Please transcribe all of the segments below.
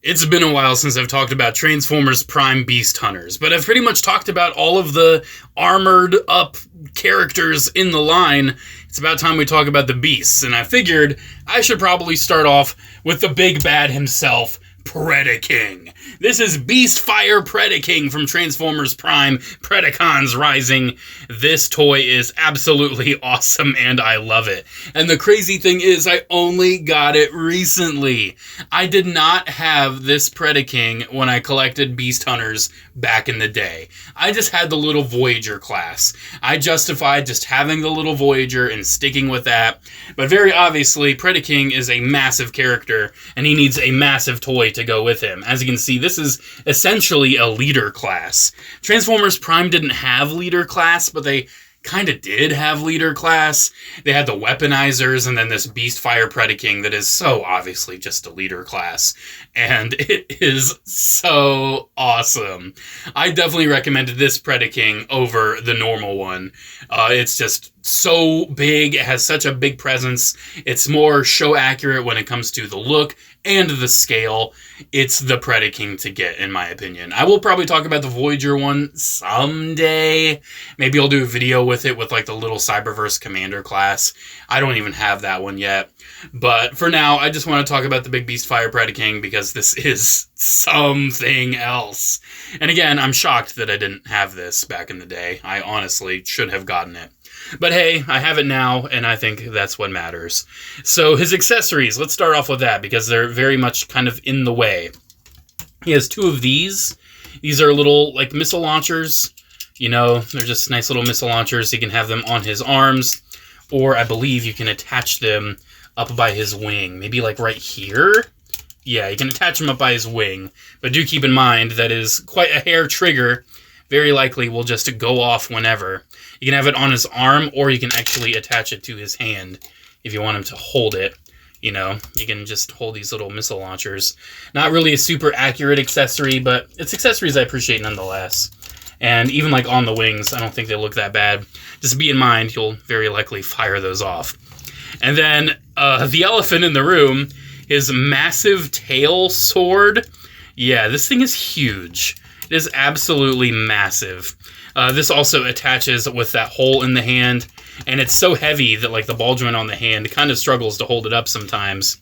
It's been a while since I've talked about Transformers Prime Beast Hunters, but I've pretty much talked about all of the armored up characters in the line. It's about time we talk about the beasts, and I figured I should probably start off with the big bad himself, Predaking. This is Beastfire Predaking from Transformers Prime, Predacons Rising. This toy is absolutely awesome and I love it. And the crazy thing is I only got it recently. I did not have this Predaking when I collected Beast Hunters back in the day. I just had the little Voyager class. I justified just having the little Voyager and sticking with that. But very obviously, Predaking is a massive character and he needs a massive toy to go with him. As you can see, this is essentially a leader class. Transformers Prime didn't have leader class, but they kind of did have leader class. They had the weaponizers and then this Beastfire Predaking that is so obviously just a leader class. And it is so awesome. I definitely recommended this Predaking over the normal one. It's just so big. It has such a big presence. It's more show accurate when it comes to the look and the scale. It's the Predaking to get, in my opinion. I will probably talk about the Voyager one someday. Maybe I'll do a video with it with like the little Cyberverse Commander class. I don't even have that one yet. But for now, I just want to talk about the big Beastfire Predaking because this is something else. And again, I'm shocked that I didn't have this back in the day. I honestly should have gotten it. But hey, I have it now, and I think that's what matters. So his accessories, let's start off with that, because they're very much kind of in the way. He has two of these. These are little, like, missile launchers. You know, they're just nice little missile launchers. You can have them on his arms, or I believe you can attach them up by his wing. Maybe, like, right here? Yeah, you can attach them up by his wing. But do keep in mind that is quite a hair trigger. Very likely will just go off whenever. You can have it on his arm, or you can actually attach it to his hand if you want him to hold it. You know, you can just hold these little missile launchers. Not really a super accurate accessory, but it's accessories I appreciate nonetheless. And even like on the wings, I don't think they look that bad. Just be in mind, you'll very likely fire those off. And then the elephant in the room, his massive tail sword. Yeah, this thing is huge. It is absolutely massive. This also attaches with that hole in the hand, and it's so heavy that like the ball joint on the hand kind of struggles to hold it up sometimes.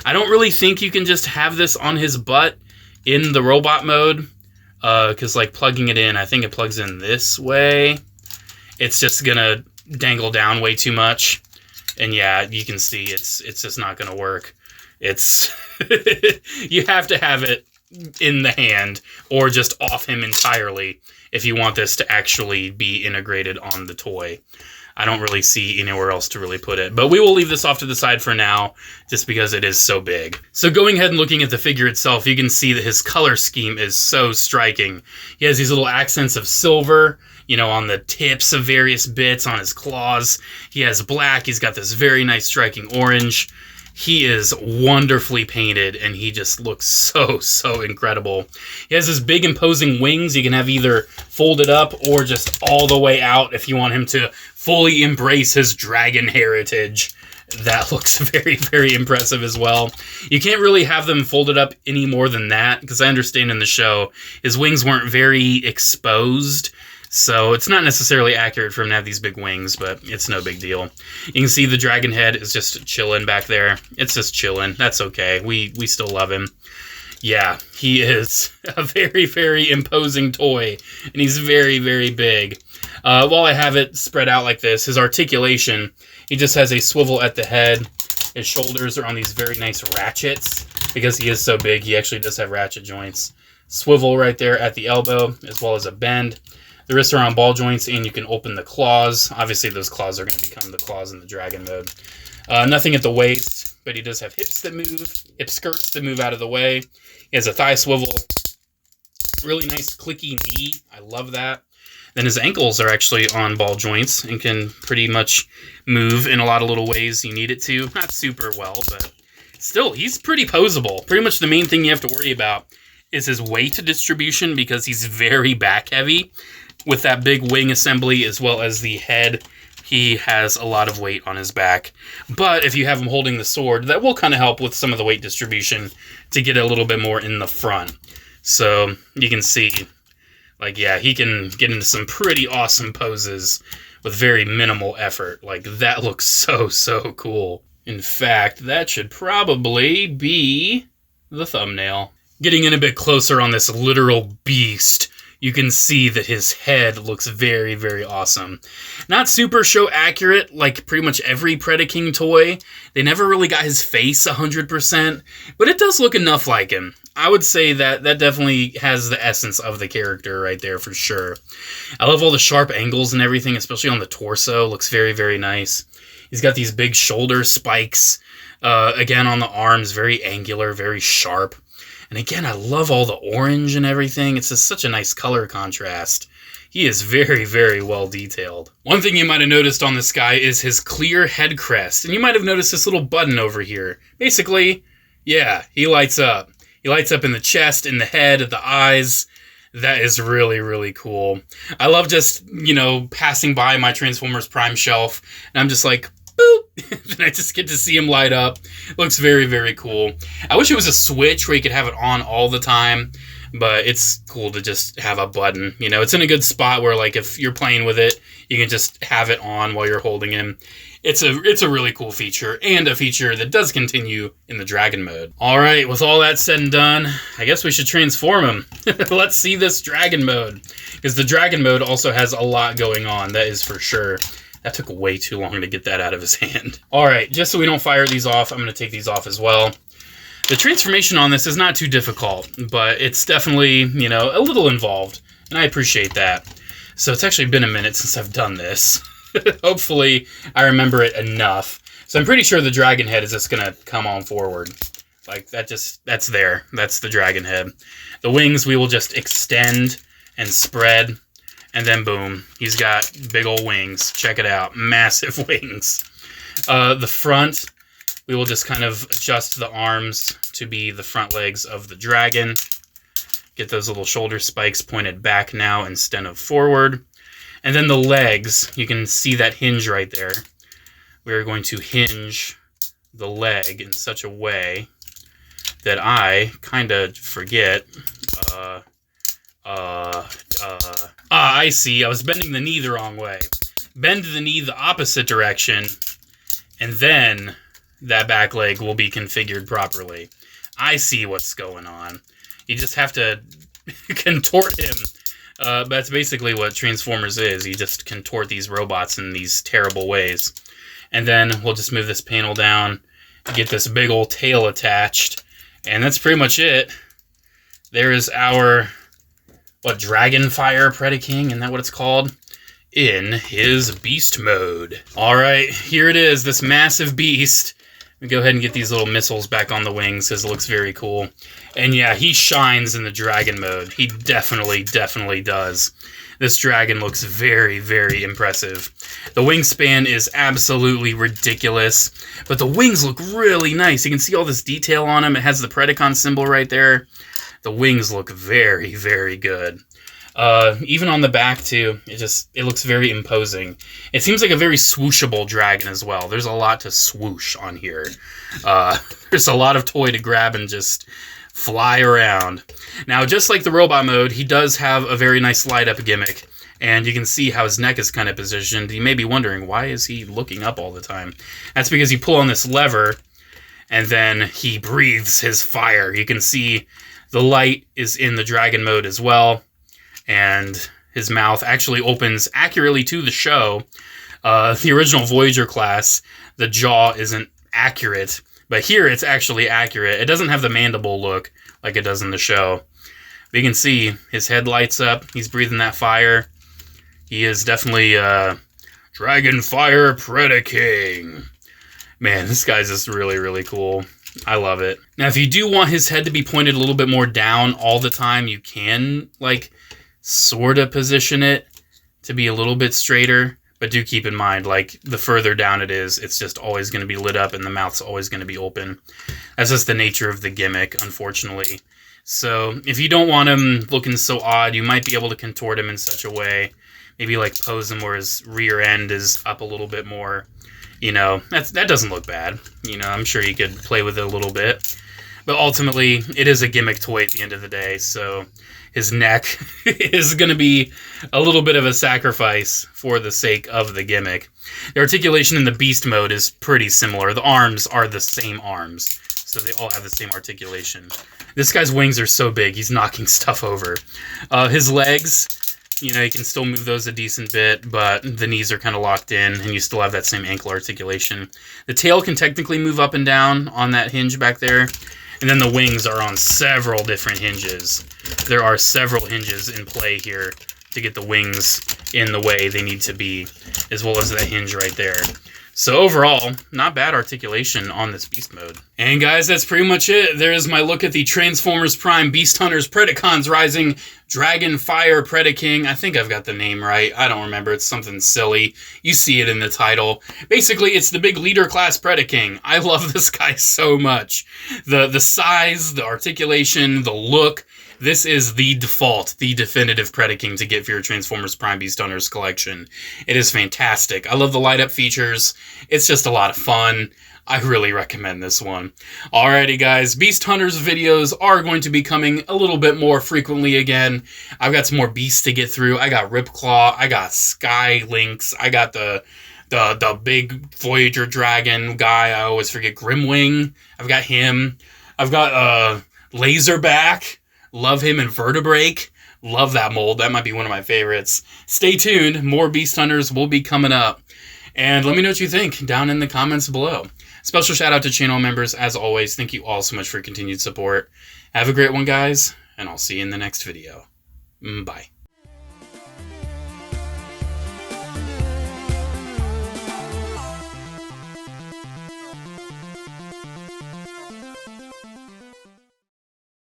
I don't really think you can just have this on his butt in the robot mode, because like plugging it in, I think it plugs in this way. It's just gonna dangle down way too much, and yeah, you can see it's just not gonna work. It's you have to have it in the hand or just off him entirely if you want this to actually be integrated on the toy. I don't really see anywhere else to really put it, but we will leave this off to the side for now just because it is so big. So going ahead and looking at the figure itself, you can see that his color scheme is so striking. He has these little accents of silver, you know, on the tips of various bits, on his claws. He has black. He's got this very nice striking orange. He is wonderfully painted, and he just looks so incredible. He has his big imposing wings. You can have either folded up or just all the way out if you want him to fully embrace his dragon heritage. That looks very impressive as well. You can't really have them folded up any more than that, because I understand in the show his wings weren't very exposed. So it's not necessarily accurate for him to have these big wings, but it's no big deal. You can see the dragon head is just chilling back there. It's just chilling. That's okay. We still love him. Yeah, he is a very imposing toy, and he's very big. While I have it spread out like this, his articulation, he just has a swivel at the head. His shoulders are on these very nice ratchets. Because he is so big, he actually does have ratchet joints. Swivel right there at the elbow, as well as a bend. The wrists are on ball joints, and you can open the claws. Obviously, those claws are going to become the claws in the dragon mode. Nothing at the waist, but he does have hips that move, hip skirts that move out of the way. He has a thigh swivel. Really nice clicky knee. I love that. Then his ankles are actually on ball joints and can pretty much move in a lot of little ways you need it to. Not super well, but still, he's pretty posable. Pretty much the main thing you have to worry about is his weight distribution, because he's very back heavy with that big wing assembly as well as the head he has a lot of weight on his back. But if you have him holding the sword, that will kind of help with some of the weight distribution to get a little bit more in the front. So you can see, like, yeah, he can get into some pretty awesome poses with very minimal effort. Like, that looks so, so cool. In fact, that should probably be the thumbnail. Getting in a bit closer on this literal beast, you can see that his head looks very, very awesome. Not super show accurate, like pretty much every Predaking toy. They never really got his face 100%, but it does look enough like him. I would say that definitely has the essence of the character right there for sure. I love all the sharp angles and everything, especially on the torso. Looks very, very nice. He's got these big shoulder spikes. Again, on the arms, very angular, very sharp. And again, I love all the orange and everything. It's just such a nice color contrast. He is very, very well detailed. One thing you might have noticed on this guy is his clear head crest. And you might have noticed this little button over here. Basically, yeah, he lights up. He lights up in the chest, in the head, the eyes. That is really, really cool. I love just, you know, passing by my Transformers Prime shelf, and I'm just like, boop! And I just get to see him light up. Looks very, very cool. I wish it was a switch where you could have it on all the time, but it's cool to just have a button. You know, it's in a good spot where, like, if you're playing with it, you can just have it on while you're holding him. It's a really cool feature, and a feature that does continue in the Dragon mode. Alright, with all that said and done, I guess we should transform him. Let's see this Dragon mode. Because the Dragon mode also has a lot going on, that is for sure. That took way too long to get that out of his hand. Alright, just so we don't fire these off, I'm going to take these off as well. The transformation on this is not too difficult, but it's definitely, you know, a little involved, and I appreciate that. So it's actually been a minute since I've done this. Hopefully, I remember it enough. So I'm pretty sure the dragon head is just going to come on forward. Like, that's there. That's the dragon head. The wings we will just extend and spread, and then boom. He's got big old wings. Check it out. Massive wings. The front, we will just kind of adjust the arms to be the front legs of the dragon. Get those little shoulder spikes pointed back now instead of forward. And then the legs, you can see that hinge right there. We're going to hinge the leg in such a way that I kind of forget. I see. I was bending the knee the wrong way. Bend the knee the opposite direction, and then that back leg will be configured properly. I see what's going on. You just have to contort him. That's basically what Transformers is. You just contort these robots in these terrible ways. And then we'll just move this panel down, get this big old tail attached, and that's pretty much it. There is our, Dragonfire Predaking? Isn't that what it's called? In his beast mode. Alright, here it is, this massive beast. We go ahead and get these little missiles back on the wings because it looks very cool. And yeah, he shines in the dragon mode. He definitely does. This dragon looks very, very impressive. The wingspan is absolutely ridiculous, but the wings look really nice. You can see all this detail on them. It has the Predacon symbol right there. The wings look very, very good. Even on the back, too, it looks very imposing. It seems like a very swooshable dragon as well. There's a lot to swoosh on here. There's a lot of toy to grab and just fly around. Now, just like the robot mode, he does have a very nice light-up gimmick, and you can see how his neck is kind of positioned. You may be wondering, why is he looking up all the time? That's because you pull on this lever, and then he breathes his fire. You can see the light is in the dragon mode as well. And his mouth actually opens accurately to the show. The original Voyager class, the jaw isn't accurate, but here it's actually accurate. It doesn't have the mandible look like it does in the show. But you can see his head lights up. He's breathing that fire. He is definitely Dragonfire Predaking. Man, this guy's just really, really cool. I love it. Now, if you do want his head to be pointed a little bit more down all the time, you can, sort of position it to be a little bit straighter, but do keep in mind, the further down it is, it's just always going to be lit up and the mouth's always going to be open. That's just the nature of the gimmick, unfortunately. So if you don't want him looking so odd, you might be able to contort him in such a way. Maybe like pose him where his rear end is up a little bit more. You know, that doesn't look bad. You know, I'm sure you could play with it a little bit. But ultimately, it is a gimmick toy at the end of the day, so his neck is going to be a little bit of a sacrifice for the sake of the gimmick. The articulation in the beast mode is pretty similar. The arms are the same arms, so they all have the same articulation. This guy's wings are so big, he's knocking stuff over. His legs, you know, you can still move those a decent bit, but the knees are kind of locked in, and you still have that same ankle articulation. The tail can technically move up and down on that hinge back there, and then the wings are on several different hinges. There are several hinges in play here to get the wings in the way they need to be, as well as that hinge right there. So overall, not bad articulation on this beast mode. And guys, that's pretty much it. There's my look at the Transformers Prime Beast Hunters Predacons Rising Dragon Fire Predaking. I think I've got the name right. I don't remember. It's something silly. You see it in the title. Basically, it's the big leader class Predaking. I love this guy so much. The size, the articulation, the look. This is the default, the definitive Predaking to get for your Transformers Prime Beast Hunters collection. It is fantastic. I love the light up features. It's just a lot of fun. I really recommend this one. Alrighty guys, Beast Hunters videos are going to be coming a little bit more frequently again. I've got some more beasts to get through. I got Ripclaw, I got Sky Lynx, I got the big Voyager Dragon guy, I always forget, Grimwing. I've got him. I've got Laserback. Love him in Vertebrake. Love that mold. That might be one of my favorites. Stay tuned. More Beast Hunters will be coming up. And let me know what you think down in the comments below. Special shout out to channel members. As always, thank you all so much for your continued support. Have a great one, guys, and I'll see you in the next video. Bye.